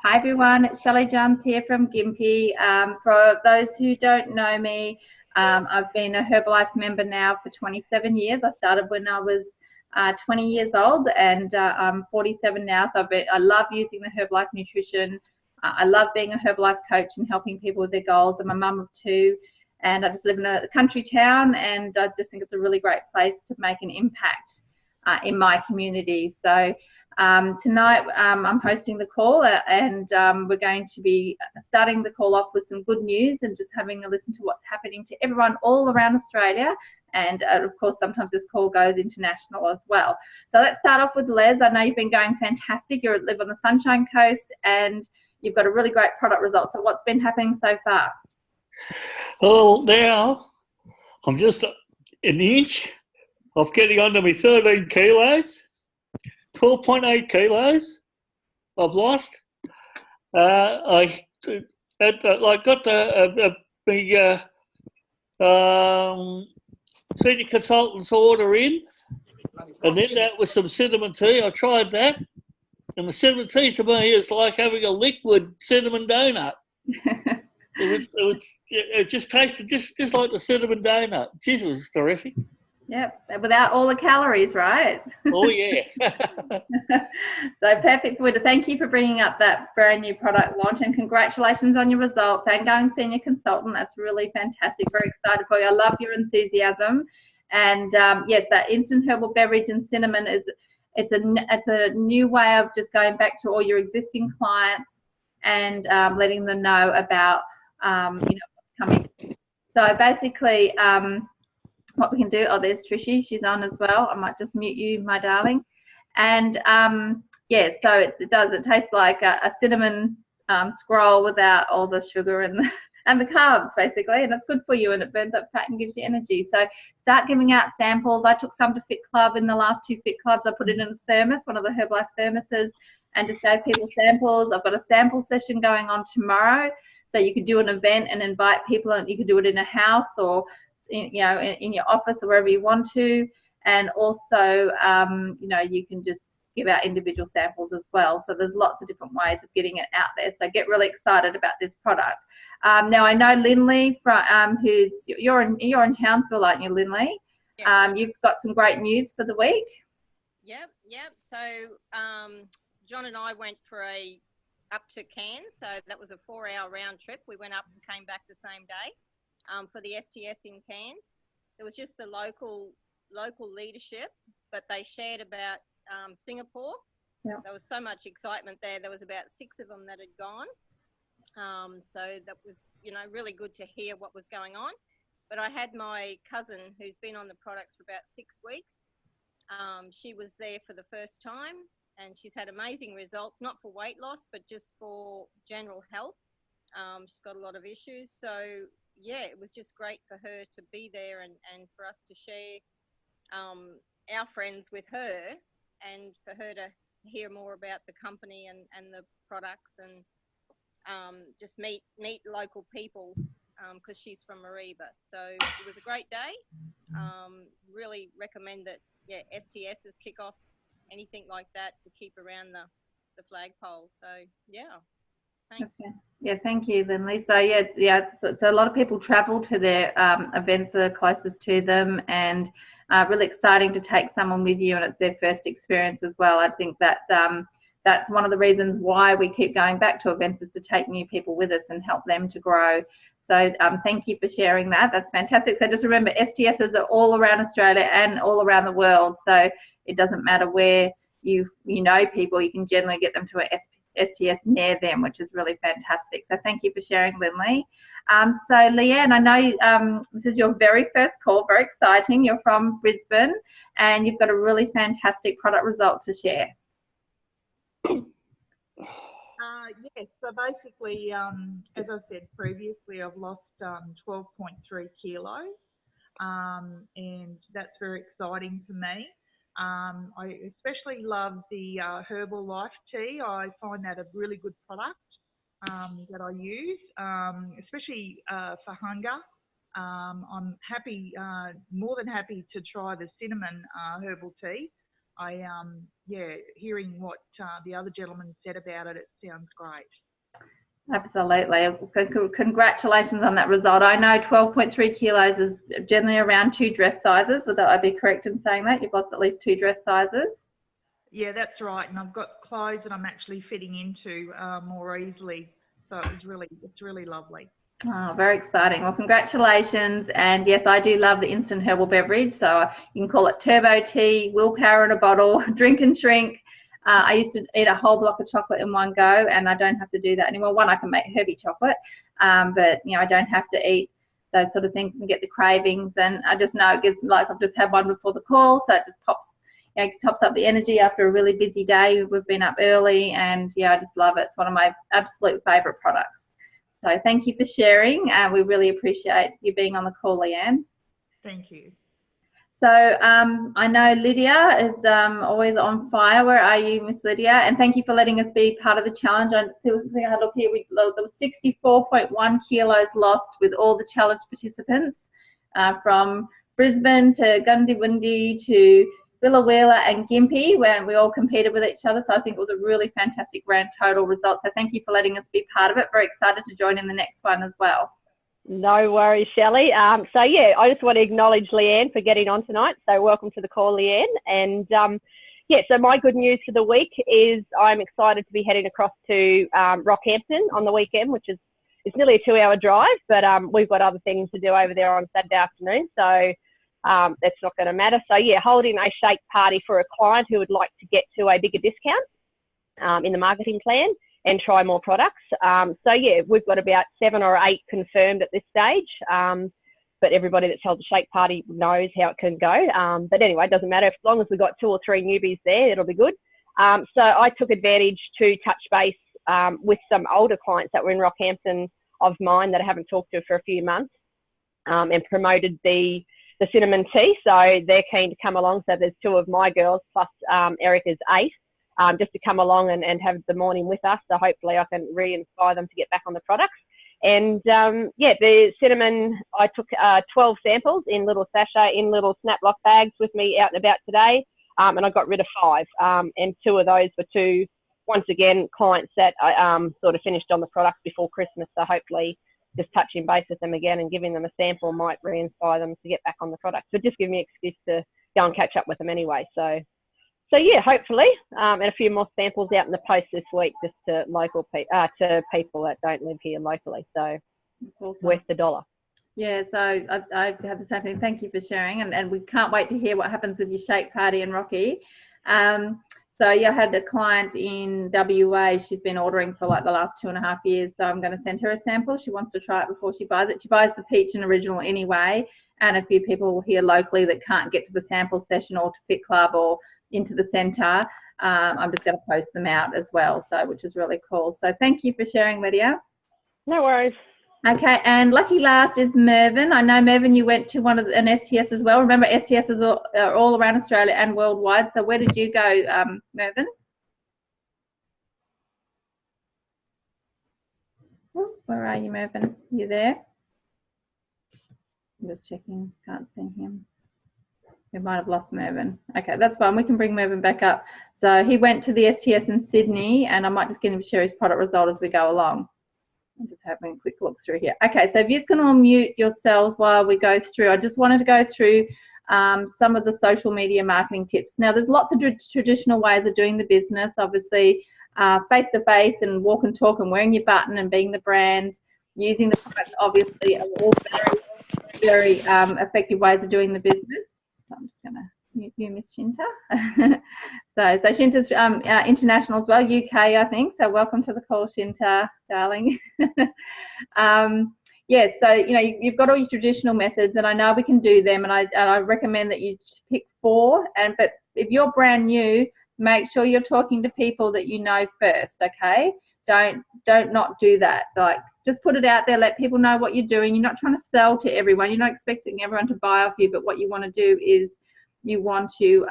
Hi everyone, it's Shelley Johns here from Gympie. For those who don't know me, I've been a Herbalife member now for 27 years. I started when I was 20 years old and I'm 47 now. So I love using the Herbalife nutrition. I love being a Herbalife coach and helping people with their goals. I'm a mum of two and I just live in a country town, and I just think it's a really great place to make an impact in my community. So tonight I'm hosting the call, and we're going to be starting the call off with some good news and just having a listen to what's happening to everyone all around Australia. And of course, sometimes this call goes international as well. So let's start off with Les. I know you've been going fantastic. You live on the Sunshine Coast and you've got a really great product result. So what's been happening so far? Well, now I'm just an inch of getting under my 13 kilos. 12.8 kilos I've lost. I got the senior consultant's order in, and then that was some cinnamon tea. I tried that, and the cinnamon tea to me is like having a liquid cinnamon donut. It just tasted just like the cinnamon donut. Jeez, it was terrific. Yep, without all the calories, right? Oh, yeah. So perfect, Wood. Thank you for bringing up that brand new product launch, and congratulations on your results and going senior consultant. That's really fantastic. Very excited for you. I love your enthusiasm. And yes, that instant herbal beverage and cinnamon it's a new way of just going back to all your existing clients and letting them know about what's coming. So basically, what we can do, there's Trishy, she's on as well. I might just mute you, my darling. And yeah, so it tastes like a cinnamon scroll without all the sugar and the carbs basically, and it's good for you and it burns up fat and gives you energy. So start giving out samples. I took some to Fit Club in the last 2 Fit Clubs. I put it in a thermos, one of the Herbalife thermoses, and just gave people samples. I've got a sample session going on tomorrow, so you could do an event and invite people, and you could do it in a house or in your office or wherever you want to. And also you can just give out individual samples as well. So there's lots of different ways of getting it out there, so get really excited about this product. Now I know Lindley from you're in Townsville, aren't you, Lindley? Yep. You've got some great news for the week. Yep. So John and I went for up to Cairns, so that was a 4-hour round trip. We went up and came back the same day. For the STS in Cairns. There was just the local leadership, but they shared about Singapore. Yep. There was so much excitement there. There was about 6 of them that had gone. So that was, really good to hear what was going on. But I had my cousin who's been on the products for about 6 weeks. She was there for the first time and she's had amazing results, not for weight loss, but just for general health. She's got a lot of issues. So yeah, it was just great for her to be there and for us to share our friends with her, and for her to hear more about the company and the products, and just meet local people because she's from Mareeba. So it was a great day. Really recommend that, STS's kickoffs, anything like that, to keep around the flagpole. So yeah. Thanks. Okay. Yeah, thank you, Lindley. So so a lot of people travel to their events that are closest to them, and really exciting to take someone with you, and it's their first experience as well. I think that that's one of the reasons why we keep going back to events, is to take new people with us and help them to grow. So thank you for sharing that. That's fantastic. So just remember, STSs are all around Australia and all around the world. So it doesn't matter where you know people, you can generally get them to a STS near them, which is really fantastic. So thank you for sharing, Lindley. So Leanne, I know this is your very first call, very exciting. You're from Brisbane and you've got a really fantastic product result to share. Yes, so basically, as I said previously, I've lost 12.3 kilos, and that's very exciting for me. I especially love the Herbalife tea. I find that a really good product that I use, especially for hunger. I'm happy, more than happy to try the cinnamon herbal tea. Yeah, hearing what the other gentleman said about it, it sounds great. Absolutely. Congratulations on that result. I know 12.3 kilos is generally around 2 dress sizes. Would I be correct in saying that? You've lost at least 2 dress sizes? Yeah, that's right. And I've got clothes that I'm actually fitting into more easily. So it's really lovely. Oh, very exciting. Well, congratulations. And yes, I do love the instant herbal beverage. So you can call it turbo tea, willpower in a bottle, drink and shrink. I used to eat a whole block of chocolate in one go, and I don't have to do that anymore. One, I can make herby chocolate, but I don't have to eat those sort of things and get the cravings. And I just know it gives, like, I've just had one before the call, so it just tops up the energy after a really busy day. We've been up early, and I just love it. It's one of my absolute favourite products. So thank you for sharing. We really appreciate you being on the call, Leanne. Thank you. So I know Lydia is always on fire. Where are you, Miss Lydia? And thank you for letting us be part of the challenge. I think I look here, there was 64.1 kilos lost with all the challenge participants from Brisbane to Gundawindi to Billawheeler and Gympie, where we all competed with each other. So I think it was a really fantastic grand total result. So thank you for letting us be part of it. Very excited to join in the next one as well. No worries, Shelley. So yeah, I just want to acknowledge Leanne for getting on tonight. So welcome to the call, Leanne. And so my good news for the week is I'm excited to be heading across to Rockhampton on the weekend, which is it's nearly a 2-hour drive, but we've got other things to do over there on Saturday afternoon. So that's not going to matter. So yeah, holding a shake party for a client who would like to get to a bigger discount in the marketing plan and try more products. So yeah, we've got about 7 or 8 confirmed at this stage. But everybody that's held the shake party knows how it can go. But anyway, it doesn't matter. As long as we've got 2 or 3 newbies there, it'll be good. So I took advantage to touch base with some older clients that were in Rockhampton of mine that I haven't talked to for a few months, and promoted the cinnamon tea. So they're keen to come along. So there's 2 of my girls plus Erica's 8. Just to come along and have the morning with us. So hopefully I can re-inspire them to get back on the products. And the cinnamon, I took 12 samples in little sachet, in little Snaplock bags with me out and about today. And I got rid of 5. And 2 of those were 2, once again, clients that I sort of finished on the products before Christmas. So hopefully just touching base with them again and giving them a sample might re-inspire them to get back on the products. But just give me an excuse to go and catch up with them anyway. So yeah, hopefully, and a few more samples out in the post this week, just to to people that don't live here locally. So Awesome. Worth the dollar. Yeah, so I had the same thing. Thank you for sharing, and we can't wait to hear what happens with your shake party in Rocky. So yeah, I had a client in WA. She's been ordering for like the last 2.5 years. So I'm going to send her a sample. She wants to try it before she buys it. She buys the peach and original anyway, and a few people here locally that can't get to the sample session or to Fit Club or into the centre, I'm just going to post them out as well, so which is really cool. So thank you for sharing, Lydia. No worries. Okay, and lucky last is Mervyn. I know, Mervyn, you went to an STS as well. Remember, STSs are all around Australia and worldwide. So where did you go, Mervyn? Oh, where are you, Mervyn? You there? I'm just checking. Can't see him. We might have lost Mervyn. Okay, that's fine. We can bring Mervyn back up. So he went to the STS in Sydney, and I might just get him to share his product result as we go along. I'm just having a quick look through here. Okay, so if you're just going to unmute yourselves while we go through, I just wanted to go through some of the social media marketing tips. Now, there's lots of traditional ways of doing the business, obviously face-to-face and walk and talk and wearing your button and being the brand, using the product, obviously, are all very, very effective ways of doing the business. So I'm just going to mute you, Miss Shinta. so Shinta's international as well, UK, I think. So welcome to the call, Shinta, darling. Yes, so you've got all your traditional methods, and I know we can do them, and I recommend that you pick 4. But if you're brand new, make sure you're talking to people that you know first. Okay, don't not do that. Like, just put it out there, let people know what you're doing. You're not trying to sell to everyone. You're not expecting everyone to buy off you, but what you want to do is you want to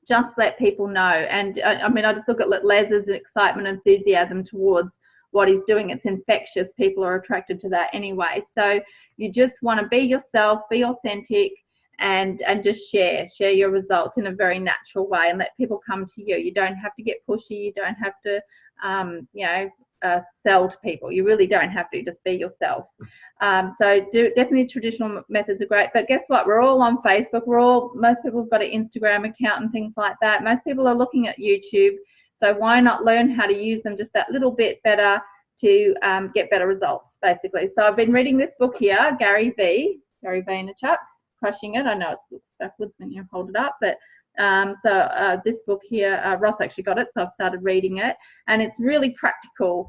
just let people know. And I mean, I just look at Les's excitement and enthusiasm towards what he's doing. It's infectious. People are attracted to that anyway. So you just want to be yourself, be authentic, and just share your results in a very natural way and let people come to you. You don't have to get pushy. You don't have to, sell to people. You really don't have to. Just be yourself. So definitely traditional methods are great. But guess what? We're all on Facebook. Most people have got an Instagram account and things like that. Most people are looking at YouTube. So why not learn how to use them just that little bit better to get better results, basically. So I've been reading this book here, Gary Vaynerchuk, Crushing It. I know it looks backwards when you hold it up, but this book here, Ross actually got it, so I've started reading it, and it's really practical.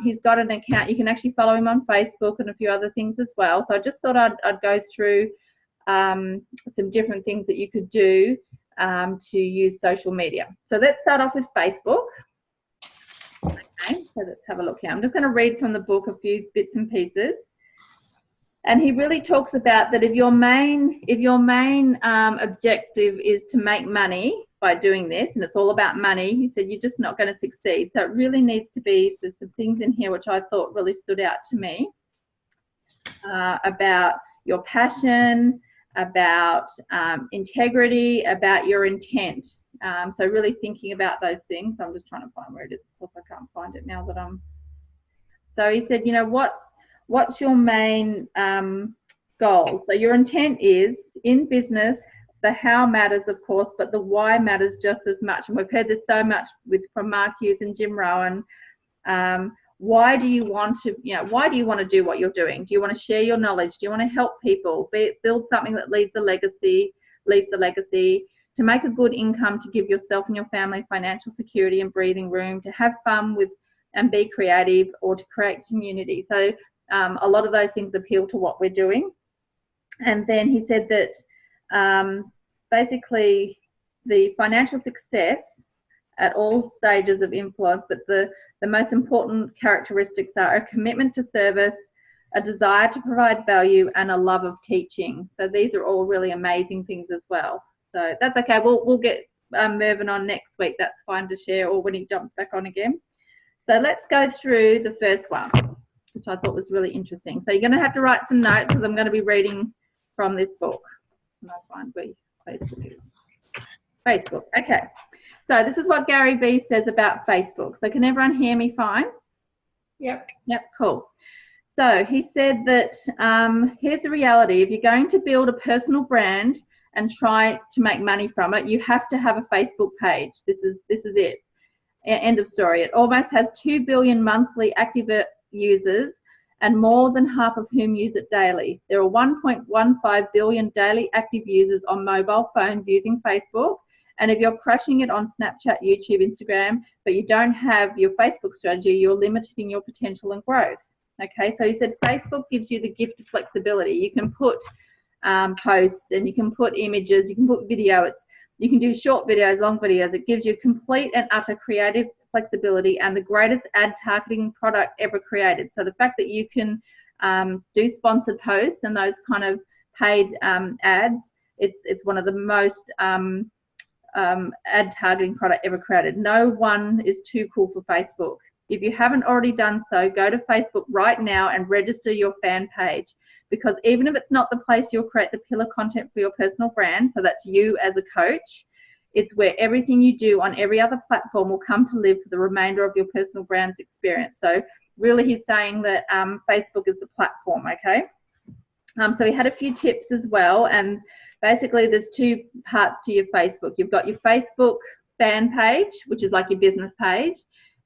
He's got an account. You can actually follow him on Facebook and a few other things as well. So I just thought I'd go through some different things that you could do to use social media. So let's start off with Facebook. Okay, so let's have a look here. I'm just going to read from the book a few bits and pieces. And he really talks about that if your main objective is to make money by doing this, and it's all about money, he said, you're just not going to succeed. So it really needs to be, there's some things in here which I thought really stood out to me about your passion, about integrity, about your intent. So really thinking about those things. I'm just trying to find where it is. Of course, I can't find it now that I'm. So he said, what's your main goal? So your intent is in business. The how matters, of course, but the why matters just as much. And we've heard this so much from Mark Hughes and Jim Rohn. Why do you want to do what you're doing? Do you want to share your knowledge? Do you want to help people? Build something that leaves a legacy, to make a good income, to give yourself and your family financial security and breathing room, to have fun with and be creative, or to create community. So a lot of those things appeal to what we're doing. And then he said that basically the financial success at all stages of influence, but the most important characteristics are a commitment to service, a desire to provide value, and a love of teaching. So these are all really amazing things as well. So that's okay. We'll get Mervyn on next week. That's fine to share, or when he jumps back on again. So let's go through the first one, which I thought was really interesting. So you're going to have to write some notes because I'm going to be reading from this book. And I'll find where Facebook is. Facebook. Okay. So this is what Gary Vee says about Facebook. So can everyone hear me fine? Yep. Yep, cool. So he said that here's the reality. If you're going to build a personal brand and try to make money from it, you have to have a Facebook page. This is it. End of story. It almost has 2 billion monthly active users, and more than half of whom use it daily. There are 1.15 billion daily active users on mobile phones using Facebook. And if you're crushing it on Snapchat, YouTube, Instagram, but you don't have your Facebook strategy, you're limiting your potential and growth. Okay, so he said Facebook gives you the gift of flexibility. You can put posts, and you can put images, you can put video. You can do short videos, long videos. It gives you complete and utter creative flexibility and the greatest ad targeting product ever created. So the fact that you can do sponsored posts and those kind of paid ads, it's one of the most ad targeting product ever created. No one is too cool for Facebook. If you haven't already done so, go to Facebook right now and register your fan page, because even if it's not the place you'll create the pillar content for your personal brand, so that's you as a coach, it's where everything you do on every other platform will come to live for the remainder of your personal brand's experience. So really he's saying that Facebook is the platform, okay? So he had a few tips as well, and basically there's two parts to your Facebook. You've got your Facebook fan page, which is like your business page,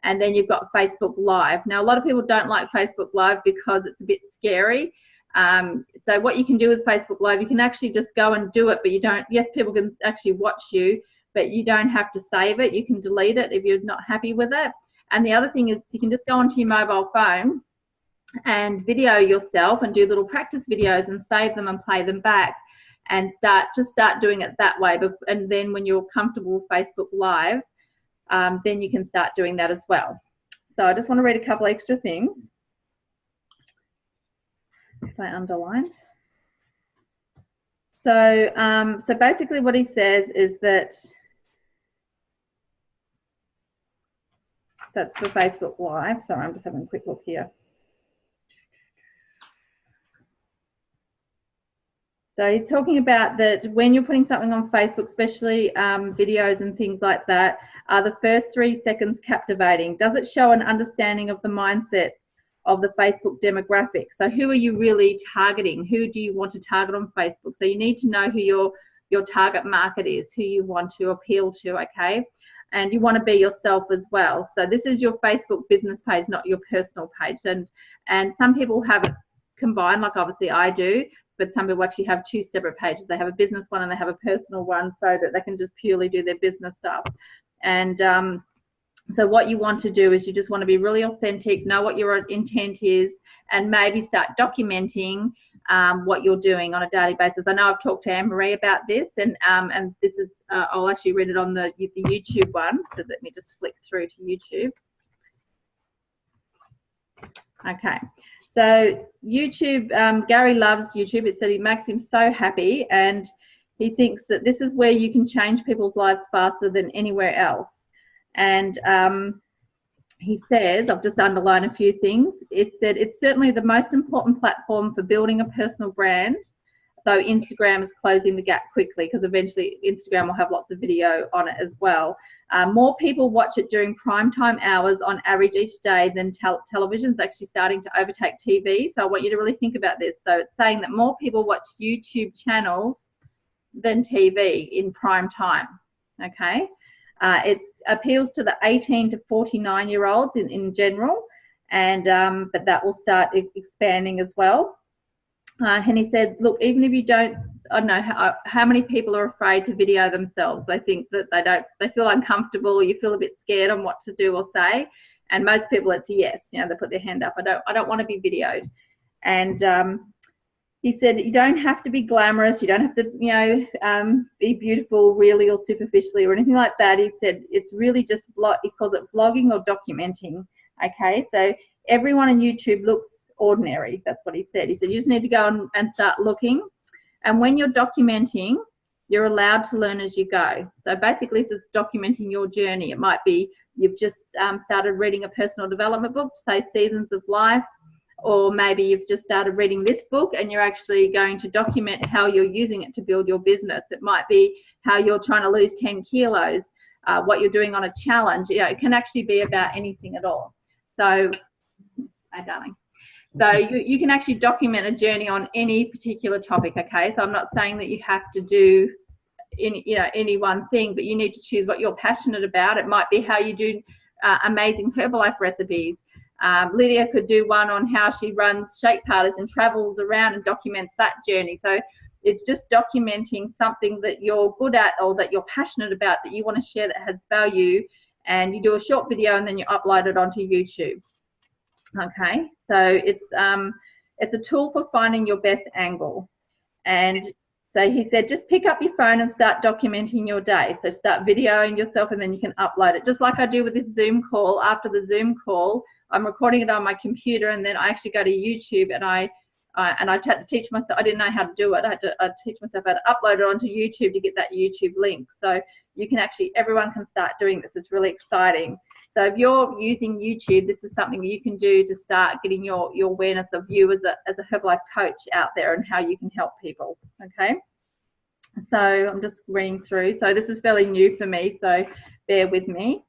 and then you've got Facebook Live. Now, a lot of people don't like Facebook Live because it's a bit scary. So what you can do with Facebook Live, you can actually just go and do it, but you don't, yes, people can actually watch you, but you don't have to save it. You can delete it if you're not happy with it. And the other thing is you can just go onto your mobile phone and video yourself and do little practice videos and save them and play them back and start doing it that way. And then when you're comfortable with Facebook Live, then you can start doing that as well. So I just want to read a couple extra things. If I underlined. So, so basically what he says is that that's for Facebook Live. Sorry, I'm just having a quick look here. So he's talking about that when you're putting something on Facebook, especially videos and things like that, are the first 3 seconds captivating? Does it show an understanding of the mindset of the Facebook demographic? So who are you really targeting? Who do you want to target on Facebook? So you need to know who your target market is, who you want to appeal to, okay? And you want to be yourself as well. So this is your Facebook business page, not your personal page. And some people have it combined, like obviously I do, but some people actually have 2 separate pages. They have a business one and they have a personal one so that they can just purely do their business stuff. And so what you want to do is you just want to be really authentic, know what your intent is, and maybe start documenting what you're doing on a daily basis. I know I've talked to Anne-Marie about this, and this is, I'll actually read it on the YouTube one. So let me just flick through to YouTube. Okay. So YouTube, Gary loves YouTube. It said it makes him so happy, and he thinks that this is where you can change people's lives faster than anywhere else. And he says, I've just underlined a few things. It said it's certainly the most important platform for building a personal brand, though Instagram is closing the gap quickly because eventually Instagram will have lots of video on it as well. More people watch it during prime time hours on average each day than television is actually starting to overtake TV. So I want you to really think about this. So it's saying that more people watch YouTube channels than TV in prime time, okay? It appeals to the 18 to 49-year-olds in general, and but that will start expanding as well. And he said, look, even if you don't, I don't know how many people are afraid to video themselves. They think that they feel uncomfortable, you feel a bit scared on what to do or say. And most people, it's a yes, you know, they put their hand up. I don't want to be videoed. And he said, you don't have to be glamorous. You don't have to, you know, be beautiful really or superficially or anything like that. He said, it's really just, he calls it blogging or documenting. Okay, so everyone on YouTube looks ordinary. That's what he said. He said, you just need to go and start looking. And when you're documenting, you're allowed to learn as you go. So basically, it's documenting your journey. It might be you've just started reading a personal development book, say Seasons of Life, or maybe you've just started reading this book and you're actually going to document how you're using it to build your business. It might be how you're trying to lose 10 kilos, what you're doing on a challenge. You know, it can actually be about anything at all. So, hi, darling. So you can actually document a journey on any particular topic, okay? So I'm not saying that you have to do any one thing, but you need to choose what you're passionate about. It might be how you do amazing Herbalife recipes. Lydia could do one on how she runs shake parties and travels around and documents that journey. So it's just documenting something that you're good at or that you're passionate about that you want to share that has value, and you do a short video and then you upload it onto YouTube. Okay, so it's a tool for finding your best angle. And so he said, just pick up your phone and start documenting your day. So start videoing yourself and then you can upload it. Just like I do with this Zoom call. After the Zoom call, I'm recording it on my computer, and then I actually go to YouTube and I had to teach myself. I didn't know how to do it. I had to teach myself how to upload it onto YouTube to get that YouTube link. So you can actually, everyone can start doing this. It's really exciting. So if you're using YouTube, this is something you can do to start getting your awareness of you as a Herbalife coach out there and how you can help people, okay? So I'm just reading through. So this is fairly new for me, so bear with me.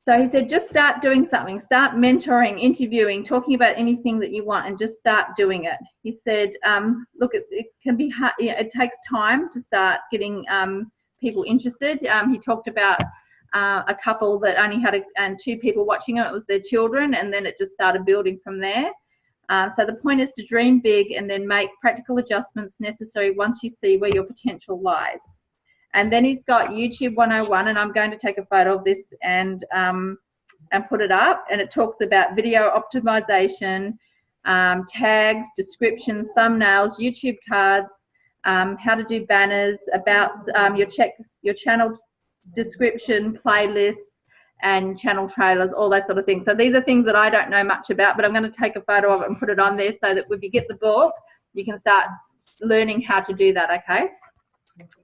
So he said, just start doing something. Start mentoring, interviewing, talking about anything that you want, and just start doing it. He said, look, it can be hard. It takes time to start getting people interested. He talked about a couple that only had 2 people watching it. It was their children, and then it just started building from there. So the point is to dream big and then make practical adjustments necessary once you see where your potential lies. And then he's got YouTube 101, and I'm going to take a photo of this and put it up. And it talks about video optimization, tags, descriptions, thumbnails, YouTube cards, how to do banners, about your channel description, playlists, and channel trailers, all those sort of things. So these are things that I don't know much about, but I'm going to take a photo of it and put it on there so that if you get the book, you can start learning how to do that, okay?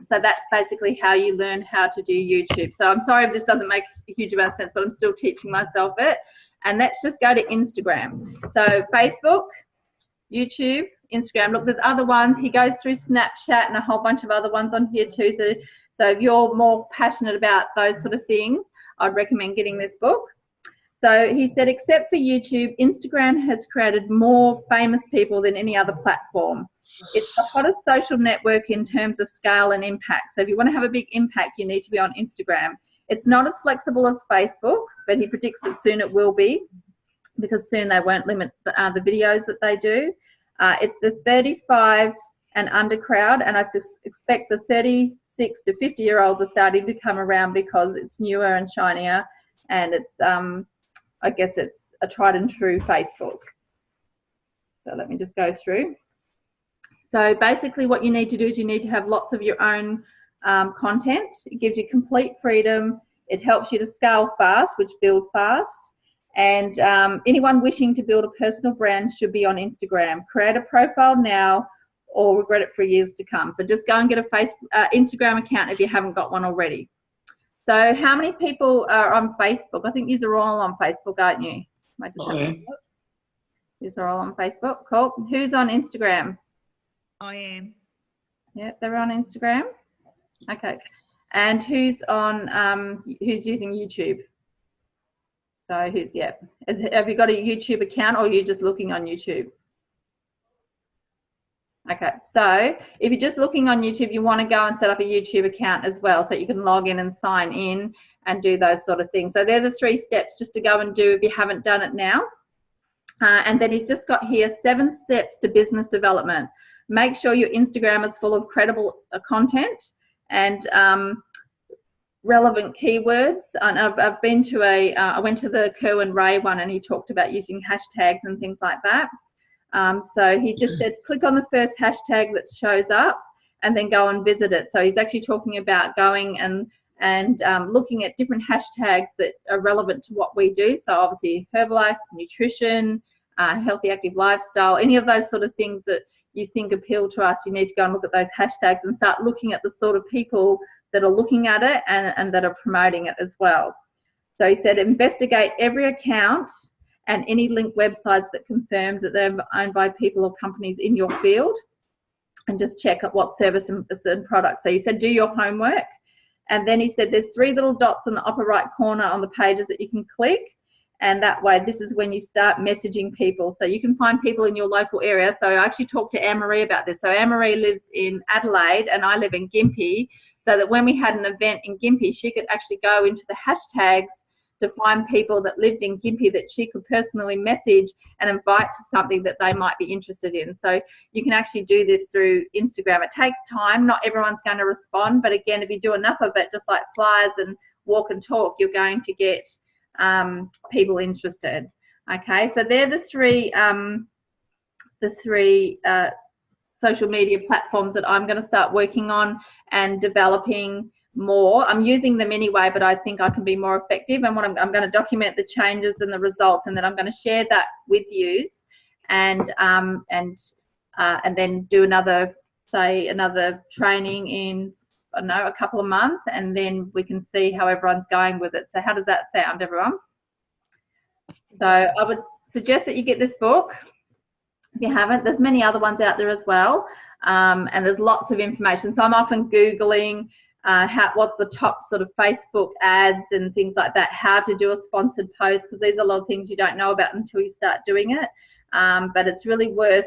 So that's basically how you learn how to do YouTube. So I'm sorry if this doesn't make a huge amount of sense, but I'm still teaching myself it. And let's just go to Instagram. So Facebook, YouTube, Instagram. Look, there's other ones. He goes through Snapchat and a whole bunch of other ones on here too. So if you're more passionate about those sort of things, I'd recommend getting this book. So he said, except for YouTube, Instagram has created more famous people than any other platform. It's the hottest social network in terms of scale and impact. So if you want to have a big impact, you need to be on Instagram. It's not as flexible as Facebook, but he predicts that soon it will be, because soon they won't limit the videos that they do. It's the 35 and under crowd, and I expect the 36 to 50-year-olds are starting to come around because it's newer and shinier, and it's, I guess it's a tried and true Facebook. So let me just go through. So basically what you need to do is you need to have lots of your own content. It gives you complete freedom. It helps you to scale fast, which build fast. And anyone wishing to build a personal brand should be on Instagram. Create a profile now or regret it for years to come. So just go and get a Instagram account if you haven't got one already. So how many people are on Facebook? I think you are all on Facebook, aren't you? You are all on Facebook. Cool. Who's on Instagram? I am. Yeah, they're on Instagram. Okay. And who's on, who's using YouTube? So who's, yeah. Have you got a YouTube account, or are you just looking on YouTube? Okay, so if you're just looking on YouTube, you want to go and set up a YouTube account as well, so you can log in and sign in and do those sort of things. So they're the 3 steps just to go and do if you haven't done it now. And then he's just got here 7 steps to business development. Make sure your Instagram is full of credible content and relevant keywords. And I've been to I went to the Kerwin Ray one, and he talked about using hashtags and things like that. So he just said, click on the first hashtag that shows up and then go and visit it. So he's actually talking about going and looking at different hashtags that are relevant to what we do. So obviously Herbalife, nutrition, healthy active lifestyle, any of those sort of things that you think appeal to us, you need to go and look at those hashtags and start looking at the sort of people that are looking at it and that are promoting it as well. So he said, investigate every account and any linked websites that confirm that they're owned by people or companies in your field, and just check out what service and products. So he said, do your homework. And then he said, there's 3 little dots in the upper right corner on the pages that you can click. And that way, this is when you start messaging people. So you can find people in your local area. So I actually talked to Anne-Marie about this. So Anne-Marie lives in Adelaide and I live in Gympie. So that when we had an event in Gympie, she could actually go into the hashtags to find people that lived in Gympie that she could personally message and invite to something that they might be interested in. So you can actually do this through Instagram. It takes time. Not everyone's going to respond. But again, if you do enough of it, just like flyers and walk and talk, you're going to get people interested. Okay, so they're the three social media platforms that I'm going to start working on and developing more. I'm using them anyway, but I think I can be more effective. And what I'm going to document the changes and the results, and then I'm going to share that with you, and then do another training in, I don't know, a couple of months, and then we can see how everyone's going with it. So how does that sound, everyone? So I would suggest that you get this book. If you haven't, there's many other ones out there as well, and there's lots of information. So I'm often Googling what's the top sort of Facebook ads and things like that, how to do a sponsored post, because there's a lot of things you don't know about until you start doing it. But it's really worth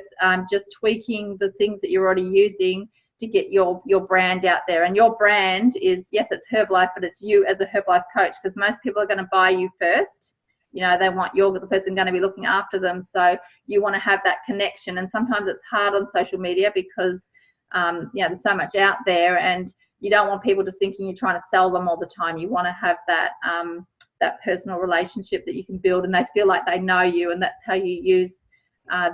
just tweaking the things that you're already using to get your brand out there. And your brand is, yes, it's Herbalife, but it's you as a Herbalife coach, because most people are going to buy you first. You know, they want you're the person going to be looking after them. So you want to have that connection. And sometimes it's hard on social media because, there's so much out there, and you don't want people just thinking you're trying to sell them all the time. You want to have that that personal relationship that you can build, and they feel like they know you, and that's how you use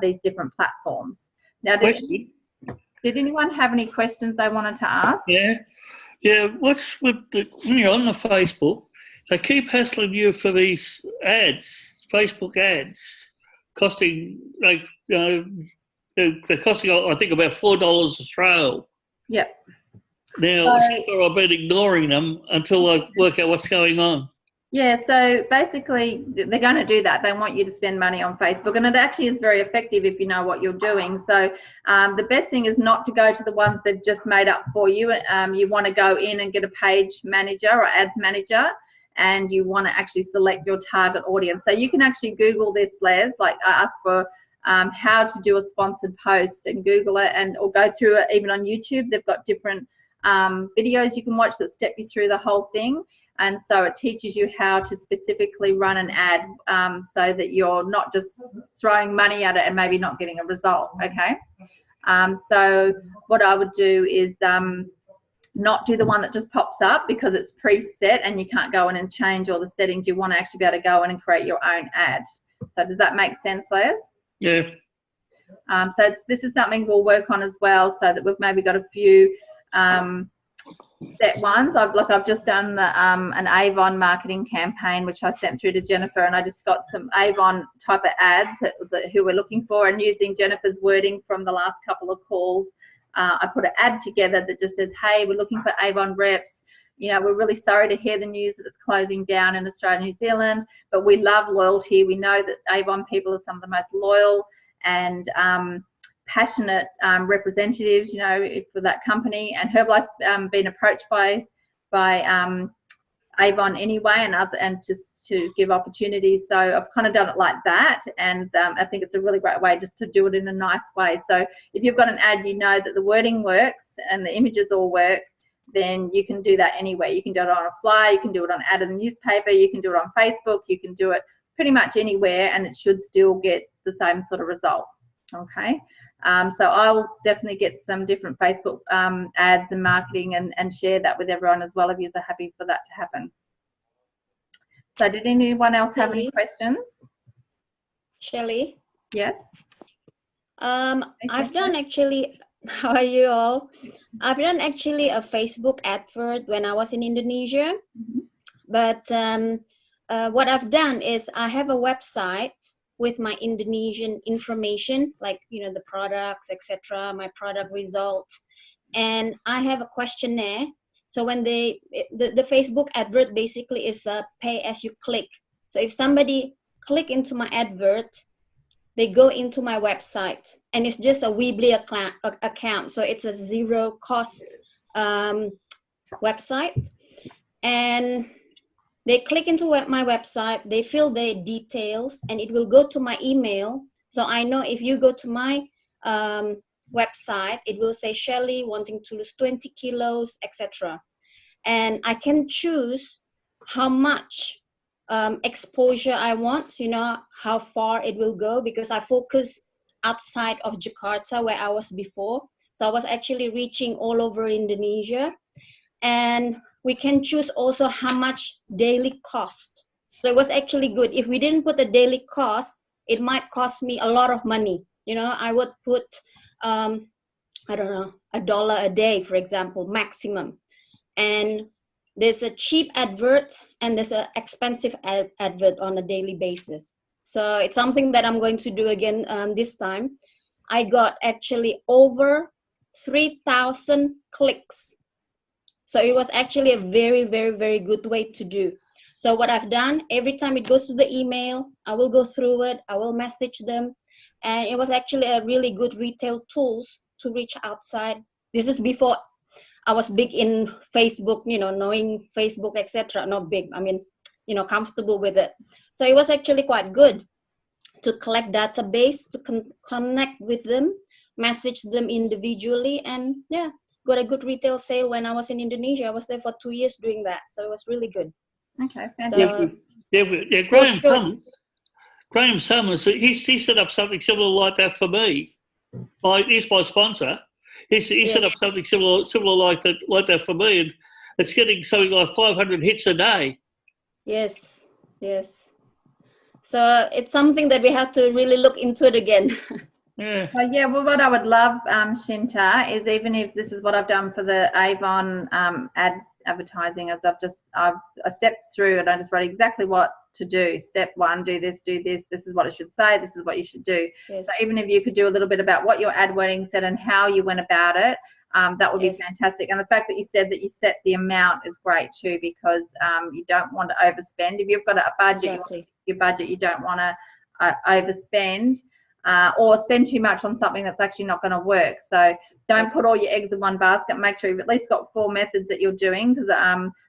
these different platforms. Now, did anyone have any questions they wanted to ask? Yeah. What's with when you're on the Facebook, they keep hassling you for these ads, Facebook ads, costing they're costing, I think, about $4 Australian. Yep. Now, so far I've been ignoring them until I work out what's going on. Yeah, so basically they're going to do that. They want you to spend money on Facebook, and it actually is very effective if you know what you're doing. So the best thing is not to go to the ones they've just made up for you. You want to go in and get a page manager or ads manager, and you want to actually select your target audience. So you can actually Google this, Les, like I asked for how to do a sponsored post, and Google it, and or go through it. Even on YouTube, they've got different videos you can watch that step you through the whole thing. And so it teaches you how to specifically run an ad so that you're not just throwing money at it and maybe not getting a result, okay? So what I would do is not do the one that just pops up because it's preset and you can't go in and change all the settings. You want to actually be able to go in and create your own ad. So does that make sense, Les? Yeah. So this is something we'll work on as well, so that we've maybe got a few set ones. I've just done the, an Avon marketing campaign, which I sent through to Jennifer, and I just got some Avon type of ads who we're looking for, and using Jennifer's wording from the last couple of calls, I put an ad together that just says, hey, we're looking for Avon reps. You know, we're really sorry to hear the news that it's closing down in Australia and New Zealand, but we love loyalty. We know that Avon people are some of the most loyal and passionate representatives, you know, for that company. And Herbalife's been approached by Avon anyway, and just to give opportunities. So I've kind of done it like that, and I think it's a really great way just to do it in a nice way. So if you've got an ad, you know that the wording works and the images all work, then you can do that anywhere. You can do it on a flyer, you can do it on ad in the newspaper, you can do it on Facebook, you can do it pretty much anywhere, and it should still get the same sort of result. Okay. So I'll definitely get some different Facebook ads and marketing and share that with everyone as well if you're happy for that to happen. So did anyone else have any questions? Shelley? Yes. I've done actually, how are you all? I've done actually a Facebook advert when I was in Indonesia. But what I've done is I have a website with my Indonesian information, like, you know, the products, etc., my product result. And I have a questionnaire. So when the Facebook advert basically is a pay as you click. So if somebody click into my advert, they go into my website, and it's just a Weebly account. So it's a zero cost website. And they click into my website, they fill their details, and it will go to my email. So I know if you go to my website, it will say Shelley wanting to lose 20 kilos, etc. And I can choose how much exposure I want, you know, how far it will go, because I focus outside of Jakarta where I was before. So I was actually reaching all over Indonesia. And we can choose also how much daily cost. So it was actually good. If we didn't put the daily cost, it might cost me a lot of money. You know, I would put, I don't know, $1 a day, for example, maximum. And there's a cheap advert and there's an expensive advert on a daily basis. So it's something that I'm going to do again this time. I got actually over 3,000 clicks. So it was actually a very, very, very good way to do. So what I've done, every time it goes to the email, I will go through it, I will message them. And it was actually a really good retail tools to reach outside. This is before I was big in Facebook, you know, knowing Facebook, etc. Not big, I mean, you know, comfortable with it. So it was actually quite good to collect database, to connect with them, message them individually, and yeah, got a good retail sale when I was in Indonesia. I was there for 2 years doing that. So it was really good. Okay, fantastic. So, Graham Summers, he set up something similar like that for me. He's my sponsor. He set up something similar like that for me, and it's getting something like 500 hits a day. Yes, yes. So it's something that we have to really look into it again. Yeah. Well, yeah. Well, what I would love, Shinta, is even if this is what I've done for the Avon advertising, as I stepped through and I just wrote exactly what to do. Step 1, do this. This is what it should say. This is what you should do. Yes. So even if you could do a little bit about what your ad wording said and how you went about it, that would be Yes. fantastic. And the fact that you said that you set the amount is great too, because you don't want to overspend. If you've got a budget, Exactly. your budget, you don't want to overspend or spend too much on something that's actually not going to work. So don't put all your eggs in one basket. Make sure you've at least got 4 methods that you're doing, because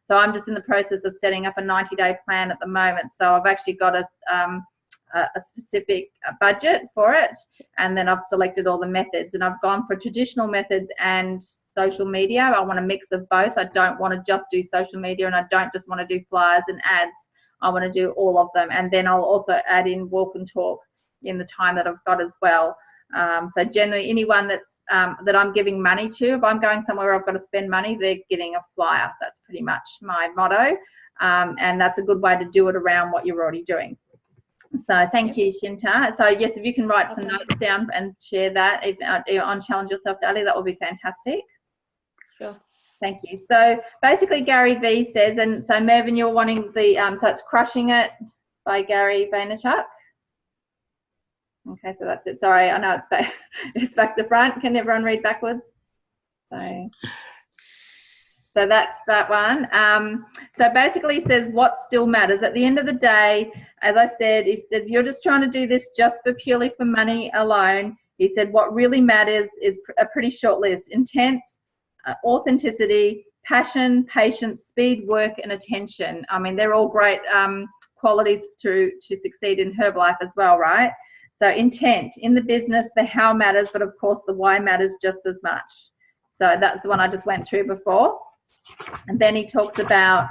so I'm just in the process of setting up a 90-day plan at the moment. So I've actually got a specific budget for it, and then I've selected all the methods, and I've gone for traditional methods and social media. I want a mix of both. I don't want to just do social media, and I don't just want to do flyers and ads. I want to do all of them, and then I'll also add in walk and talk in the time that I've got as well. So generally anyone that's that I'm giving money to, if I'm going somewhere I've got to spend money, they're getting a flyer. That's pretty much my motto, and that's a good way to do it around what you're already doing. So thank you, Shinta. So yes, if you can write some notes down and share that on Challenge Yourself Daily, that would be fantastic. Sure. Thank you. So basically Gary V says, and so Mervyn, you're wanting the, so it's Crushing It by Gary Vaynerchuk. Okay, so that's it. Sorry, I know it's back, it's back to front. Can everyone read backwards? So that's that one. So basically it says what still matters. At the end of the day, as I said, if you're just trying to do this just for purely for money alone, he said what really matters is a pretty short list: intent, authenticity, passion, patience, speed, work, and attention. I mean, they're all great qualities to succeed in Herbalife as well, right? So intent in the business, the how matters, but of course the why matters just as much. So that's the one I just went through before. And then he talks about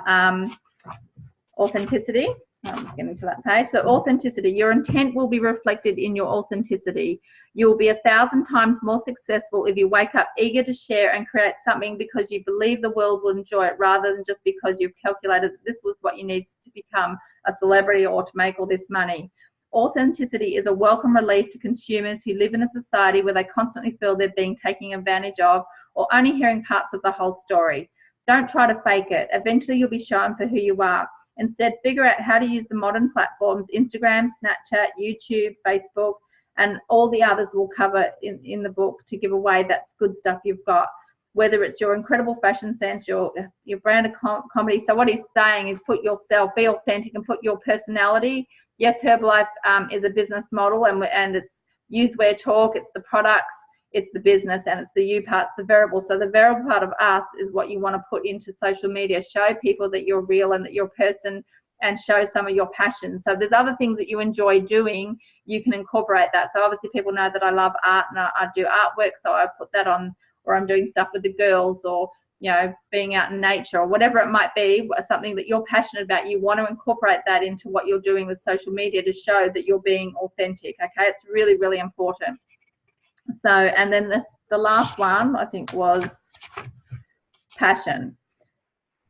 authenticity. So I'm just getting to that page. So authenticity, your intent will be reflected in your authenticity. You will be 1,000 times more successful if you wake up eager to share and create something because you believe the world will enjoy it, rather than just because you've calculated that this was what you need to become a celebrity or to make all this money. Authenticity is a welcome relief to consumers who live in a society where they constantly feel they're being taken advantage of or only hearing parts of the whole story. Don't try to fake it. Eventually you'll be shown for who you are. Instead, figure out how to use the modern platforms, Instagram, Snapchat, YouTube, Facebook, and all the others we'll cover in the book to give away that good stuff you've got, whether it's your incredible fashion sense, your brand of comedy. So what he's saying is put yourself, be authentic and put your personality. Yes, Herbalife is a business model, and it's use, wear, talk, it's the products, it's the business, and it's the you part, it's the variable. So the variable part of us is what you want to put into social media. Show people that you're real and that you're a person, and show some of your passion. So there's other things that you enjoy doing, you can incorporate that. So obviously people know that I love art and I do artwork, so I put that on, or I'm doing stuff with the girls, or you know, being out in nature, or whatever it might be, something that you're passionate about, you want to incorporate that into what you're doing with social media to show that you're being authentic. Okay, it's really, really important. So, and then the last one I think was passion.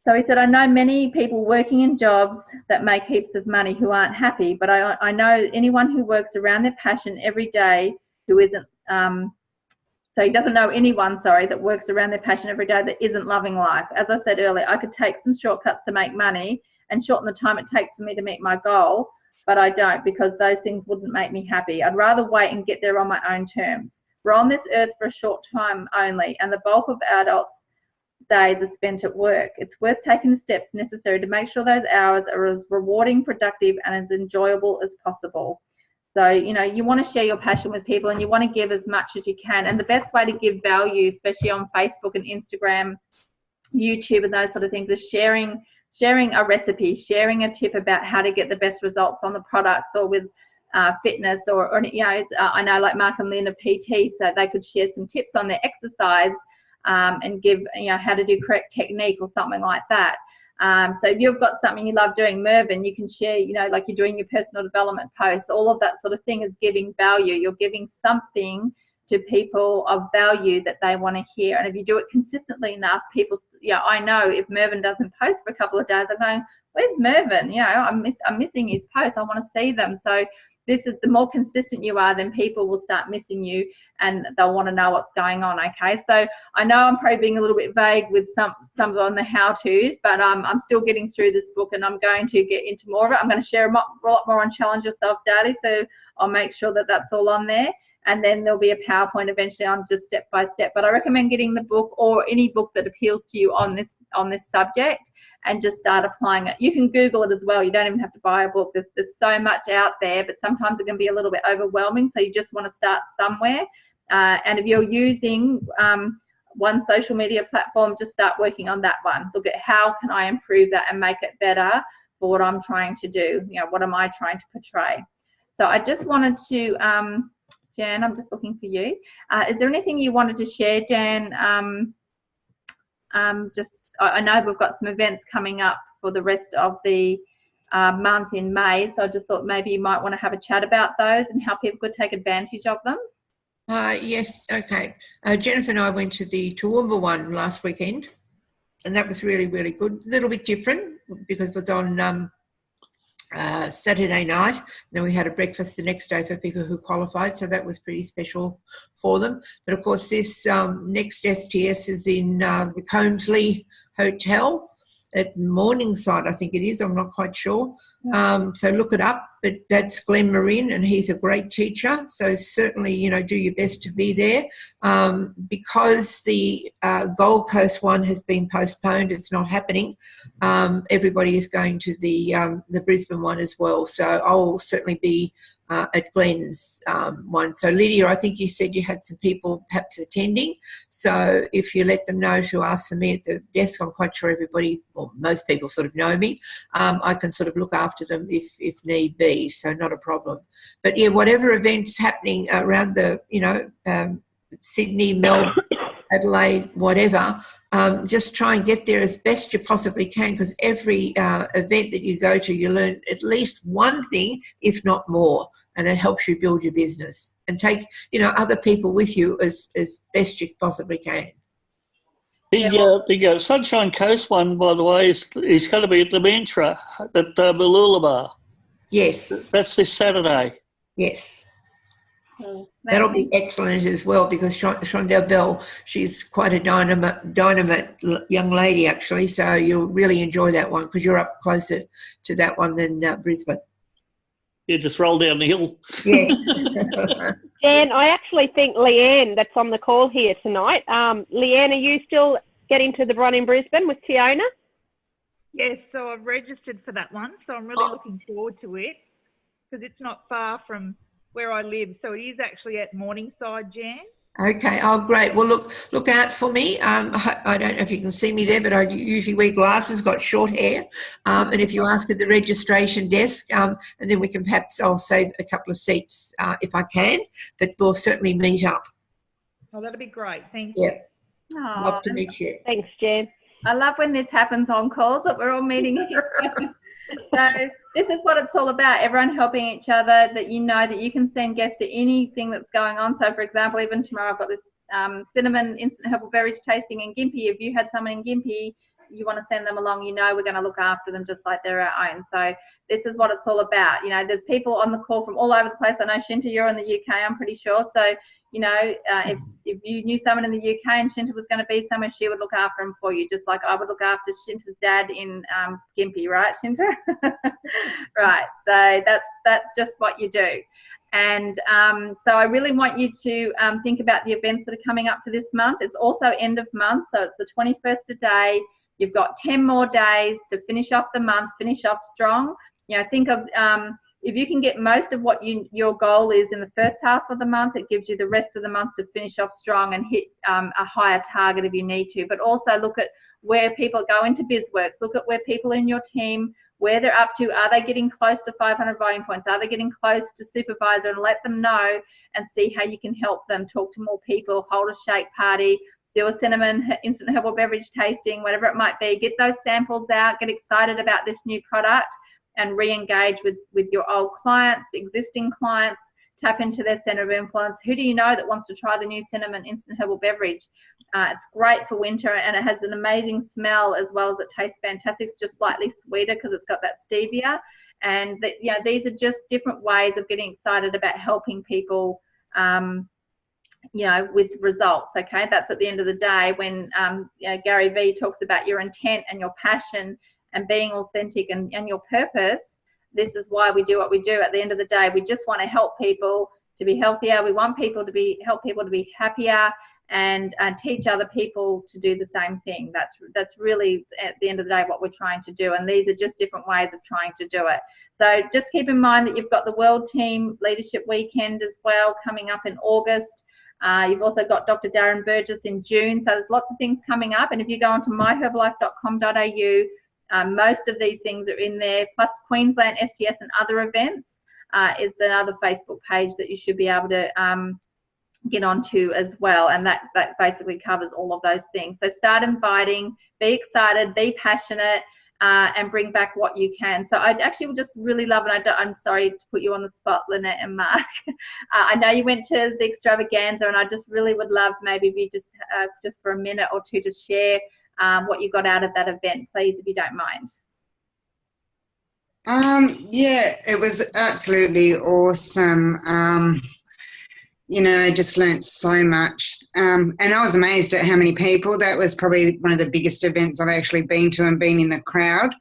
So he said, I know many people working in jobs that make heaps of money who aren't happy, but I know anyone who works around their passion every day who isn't, so he doesn't know anyone, sorry, that works around their passion every day that isn't loving life. As I said earlier, I could take some shortcuts to make money and shorten the time it takes for me to meet my goal, but I don't, because those things wouldn't make me happy. I'd rather wait and get there on my own terms. We're on this earth for a short time only, and the bulk of adults' days are spent at work. It's worth taking the steps necessary to make sure those hours are as rewarding, productive, and as enjoyable as possible. So, you know, you want to share your passion with people, and you want to give as much as you can. And the best way to give value, especially on Facebook and Instagram, YouTube and those sort of things, is sharing a recipe, sharing a tip about how to get the best results on the products, or with fitness, or you know, I know like Mark and Lynn of PT, so they could share some tips on their exercise and give, you know, how to do correct technique or something like that. So if you've got something you love doing, Mervyn, you can share, you know, like you're doing your personal development posts, all of that sort of thing is giving value. You're giving something to people of value that they want to hear. And if you do it consistently enough, people, yeah, I know if Mervyn doesn't post for a couple of days, I'm going, where's Mervyn? You know, I'm missing his posts. I want to see them. So this is, the more consistent you are, then people will start missing you and they'll want to know what's going on. Okay, so I know I'm probably being a little bit vague with some on the how-tos, but I'm still getting through this book, and I'm going to get into more of it. I'm going to share a lot more on Challenge Yourself Daily, so I'll make sure that that's all on there. and then there'll be a PowerPoint eventually on just step by step. But I recommend getting the book or any book that appeals to you on this subject, and just start applying it. You can Google it as well. You don't even have to buy a book. There's so much out there, but sometimes it can be a little bit overwhelming. So you just want to start somewhere. And if you're using one social media platform, just start working on that one. Look at how can I improve that and make it better for what I'm trying to do. You know, what am I trying to portray? So I just wanted to, Jan, I'm just looking for you. Is there anything you wanted to share, Jan? I know we've got some events coming up for the rest of the month in May, so I just thought maybe you might want to have a chat about those and how people could take advantage of them. Yes, okay. Jennifer and I went to the Toowoomba one last weekend, and that was really, really good. A little bit different because it was on Saturday night. Then we had a breakfast the next day for people who qualified, so that was pretty special for them. But of course, this next STS is in the Comesley Hotel at Morningside, I think it is. I'm not quite sure. So look it up. But that's Glenn Marin, and he's a great teacher. So certainly, you know, do your best to be there. Because the Gold Coast one has been postponed, it's not happening. Everybody is going to the Brisbane one as well. So I'll certainly be at Glenn's one. So Lydia, I think you said you had some people perhaps attending. So if you let them know to ask for me at the desk, I'm quite sure everybody, well, most people sort of know me. I can sort of look after them if need be. So not a problem. But yeah, whatever events happening around the, you know, Sydney, Melbourne, Adelaide, whatever, just try and get there as best you possibly can, because every event that you go to, you learn at least one thing, if not more, and it helps you build your business and take, you know, other people with you as best you possibly can. The Sunshine Coast one, by the way, is going to be at the Mantra at Mooloolaba. Yes. That's this Saturday. Yes. That'll be excellent as well, because Shondell Bell, she's quite a dynamite young lady, actually. So you'll really enjoy that one because you're up closer to that one than Brisbane. You just roll down the hill. Yes. Jan, I actually think Leanne, that's on the call here tonight. Leanne, are you still getting to the run in Brisbane with Tiona? Yes, so I've registered for that one. So I'm really looking forward to it because it's not far from where I live. So it is actually at Morningside, Jan. Okay. Oh, great. Well, look out for me. I don't know if you can see me there, but I usually wear glasses, got short hair. And if you ask at the registration desk, and then we can perhaps, I'll save a couple of seats if I can, but we'll certainly meet up. Oh, that'll be great. Thank you. Yeah. Love to meet you. Thanks, Jan. I love when this happens on calls, that we're all meeting here. So this is what it's all about, everyone helping each other, that you know that you can send guests to anything that's going on. So for example, even tomorrow I've got this cinnamon instant herbal beverage tasting in Gympie. If you had someone in Gympie, you want to send them along, you know we're going to look after them just like they're our own. So this is what it's all about. You know, there's people on the call from all over the place. I know Shinta, you're in the UK, I'm pretty sure. So you know, if you knew someone in the UK and Shinta was going to be somewhere, she would look after him for you, just like I would look after Shinta's dad in Gympie, right, Shinta? Right. So that's just what you do. And so I really want you to think about the events that are coming up for this month. It's also end of month, so it's the 21st today. You've got 10 more days to finish off the month, finish off strong. You know, think of if you can get most of what your goal is in the first half of the month, it gives you the rest of the month to finish off strong and hit a higher target if you need to. But also look at where people go into BizWorks. Look at where people in your team, where they're up to. Are they getting close to 500 volume points? Are they getting close to supervisor? And let them know and see how you can help them. Talk to more people, hold a shake party, do a cinnamon instant herbal beverage tasting, whatever it might be. Get those samples out, get excited about this new product, and re-engage with your old clients, existing clients. Tap into their center of influence. Who do you know that wants to try the new cinnamon instant herbal beverage? It's great for winter, and it has an amazing smell as well as it tastes fantastic. It's just slightly sweeter because it's got that stevia. And you know, these are just different ways of getting excited about helping people, you know, with results. Okay, that's at the end of the day when you know, Gary Vee talks about your intent and your passion and being authentic and your purpose. This is why we do what we do. At the end of the day, we just want to help people be healthier. We want people to help people to be happier, and teach other people to do the same thing. That's really at the end of the day what we're trying to do, and these are just different ways of trying to do it. So just keep in mind that you've got the World Team Leadership Weekend as well coming up in August. You've also got Dr. Darren Burgess in June, so there's lots of things coming up. And if you go onto myherbalife.com.au, most of these things are in there, plus Queensland STS and other events is the other Facebook page that you should be able to get onto as well, and that basically covers all of those things. So start inviting, be excited, be passionate, and bring back what you can. So I actually would just really love, and I'm sorry to put you on the spot, Lynette and Mark. I know you went to the extravaganza, and I just really would love maybe if you just for a minute or two just share what you got out of that event, please, if you don't mind. Yeah, it was absolutely awesome. You know, I just learnt so much. And I was amazed at how many people. That was probably one of the biggest events I've actually been to and been in the crowd.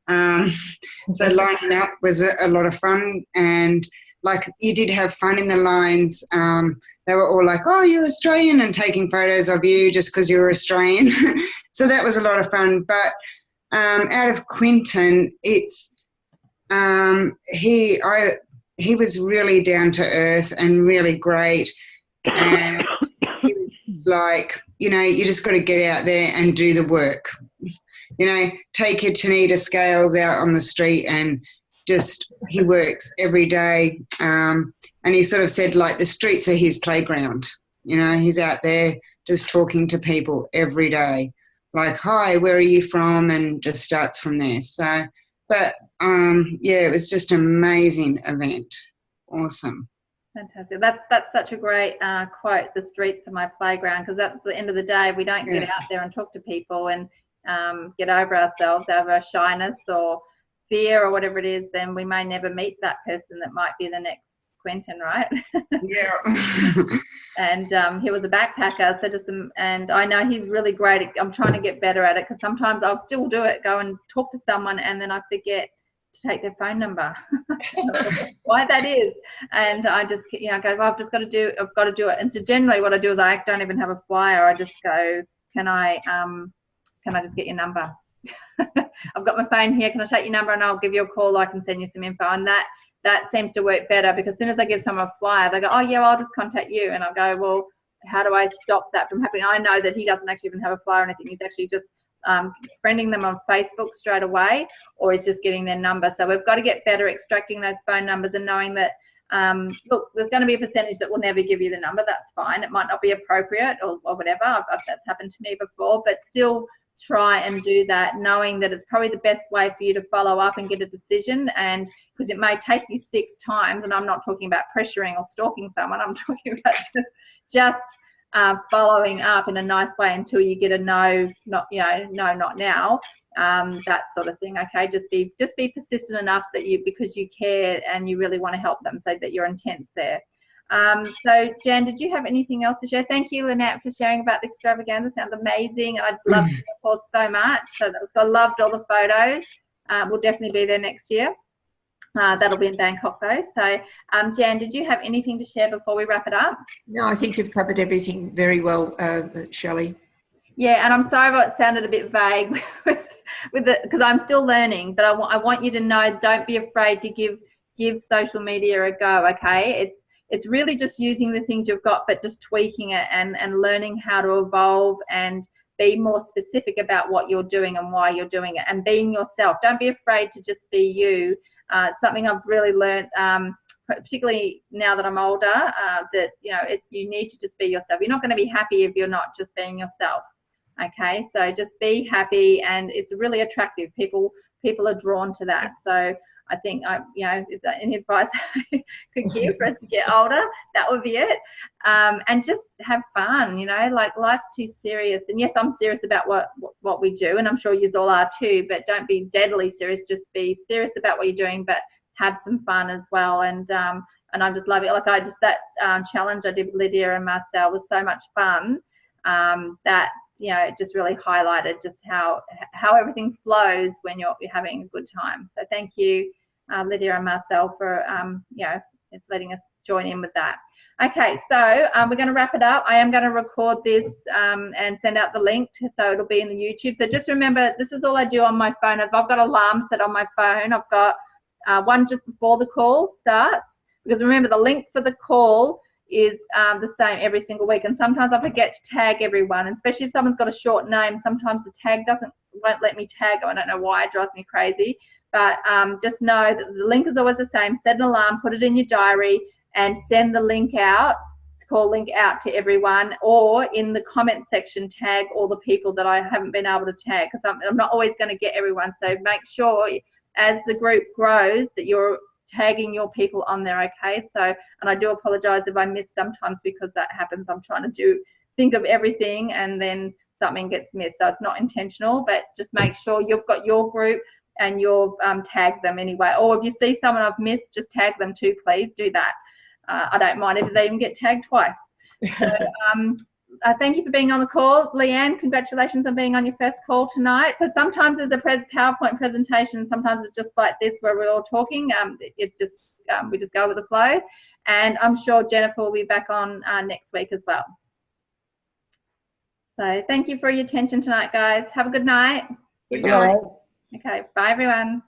So lining up was a lot of fun. And, like, you did have fun in the lines. They were all like, oh, you're Australian, and taking photos of you just because you're Australian. So that was a lot of fun. But out of Quinton, it's he was really down to earth and really great. And he was like, you know, you just got to get out there and do the work. You know, take your Tanita scales out on the street and just, he works every day. And he sort of said, like, the streets are his playground. You know, he's out there just talking to people every day. Like, hi, where are you from? And just starts from there. So, but, yeah, it was just an amazing event. Awesome. Fantastic. That's such a great quote, the streets are my playground, because at the end of the day, if we don't get out there and talk to people and get over ourselves, over shyness or fear or whatever it is, then we may never meet that person that might be the next Quentin, right? Yeah. And he was a backpacker, so and I know he's really great I'm trying to get better at it, because sometimes I'll still do it, go and talk to someone, and then I forget to take their phone number. Why that is. And I just, you know, go, well, I've got to do it. And so generally what I do is I don't even have a flyer. I just go, can I just get your number? I've got my phone here, can I take your number and I'll give you a call, I can send you some info. And that seems to work better, because as soon as I give someone a flyer, they go, oh yeah, well, I'll just contact you. And I'll go, well, how do I stop that from happening? I know that he doesn't actually even have a flyer or anything. He's actually just friending them on Facebook straight away, or he's just getting their number. So we've got to get better extracting those phone numbers and knowing that, look, there's going to be a percentage that will never give you the number. That's fine. It might not be appropriate or whatever. That's happened to me before, but still try and do that, knowing that it's probably the best way for you to follow up and get a decision. And because it may take you 6 times, and I'm not talking about pressuring or stalking someone, I'm talking about just following up in a nice way until you get a no, not now, that sort of thing. Okay, just be persistent enough that because you care and you really want to help them, so that your intent's there. So Jan, did you have anything else to share? Thank you, Lynette, for sharing about the extravaganza. Sounds amazing. I just loved Singapore so much. So I loved all the photos. We'll definitely be there next year. That'll be in Bangkok though. So Jan, did you have anything to share before we wrap it up? No, I think you've covered everything very well, Shelley. Yeah, and I'm sorry if it sounded a bit vague because I'm still learning, but I want you to know, don't be afraid to give social media a go, okay? It's really just using the things you've got, but just tweaking it and learning how to evolve and be more specific about what you're doing and why you're doing it, and being yourself. Don't be afraid to just be you. It's something I've really learned, particularly now that I'm older, that, you know, you need to just be yourself. You're not going to be happy if you're not just being yourself. Okay, so just be happy, and it's really attractive. People are drawn to that. So I think, you know, if that any advice I could give for us to get older, that would be it. And just have fun, you know, like, life's too serious. And yes, I'm serious about what we do, and I'm sure you all are too, but don't be deadly serious. Just be serious about what you're doing, but have some fun as well. And I just love it. Like, that challenge I did with Lydia and Marcel was so much fun, that, you know, it just really highlighted just how everything flows when you're having a good time. So thank you, Lydia and Marcel, for you know, letting us join in with that. Okay, so we're going to wrap it up. I am going to record this and send out the link, so it'll be in the YouTube. So just remember, this is all I do on my phone. I've got alarm set on my phone. I've got one just before the call starts, because remember the link for the call is the same every single week. And sometimes I forget to tag everyone, and especially if someone's got a short name, sometimes the tag won't let me tag them. I don't know why, it drives me crazy. But just know that the link is always the same. Set an alarm, put it in your diary, and send the link out, call link out to everyone, or in the comment section tag all the people that I haven't been able to tag, because I'm not always going to get everyone. So make sure as the group grows that you're tagging your people on there, okay? So, and I do apologize if I miss sometimes, because that happens. I'm trying to think of everything and then something gets missed. So it's not intentional, but just make sure you've got your group and you've tagged them anyway. Or if you see someone I've missed, just tag them too, please do that. I don't mind if they even get tagged twice. So, thank you for being on the call. Leanne, congratulations on being on your first call tonight. So sometimes there's a PowerPoint presentation, sometimes it's just like this where we're all talking. We just go with the flow. And I'm sure Jennifer will be back on next week as well. So thank you for your attention tonight, guys. Have a good night. Good night. Okay, bye everyone.